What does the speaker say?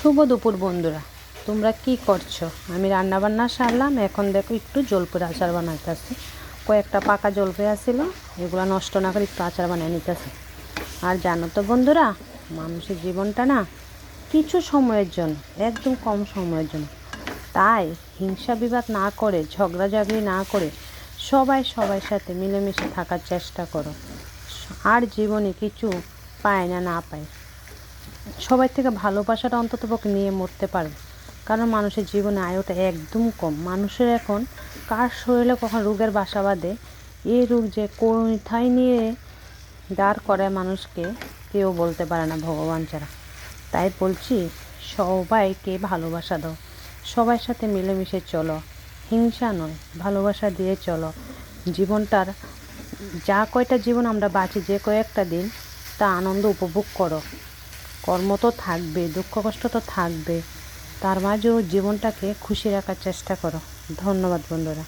শুভ দুপুর বন্ধুরা, তোমরা কি করছো? আমি রান্না বান্না সারলাম। এখন দেখো একটু জলপাইয়ের আচার বানাইতেছি। কয়েকটা পাকা জলপাই আসছিল, এগুলো নষ্ট না করে একটু আচার বানিয়ে নিতেছি। আর জানো তো বন্ধুরা, মানুষের জীবনটা না কিছু সময়ের জন্য, একদম কম সময়ের জন্য। তাই হিংসা বিবাদ না করে, ঝগড়াঝাগড়ি না করে সবার সাথে মিলেমিশে থাকার চেষ্টা করো। আর জীবনে কিছু পায় না না পায়, সবাই থেকে ভালোবাসাটা অন্ততপক্ষে নিয়ে মরতে পারবে। কারণ মানুষের জীবনে আয়ুটা একদম কম। মানুষের এখন কার শরীরে কখন রোগের বাসা বাঁধে, এই রোগ যে কোথায় নিয়ে দাঁড় করায় মানুষকে কেউ বলতে পারে না, ভগবান ছাড়া। তাই বলছি, সবাইকে ভালোবাসা দাও, সবার সাথে মিলেমিশে চলো, হিংসা নয় ভালোবাসা দিয়ে চলো। জীবনটার যা কয়টা জীবন আমরা বাঁচি, যে কয়েকটা দিন, তা আনন্দ উপভোগ করো। কর্ম তো থাকবে, দুঃখ কষ্ট তো থাকবে, তার মাঝেও জীবনটাকে খুশি রাখার চেষ্টা করো। ধন্যবাদ বন্ধুরা।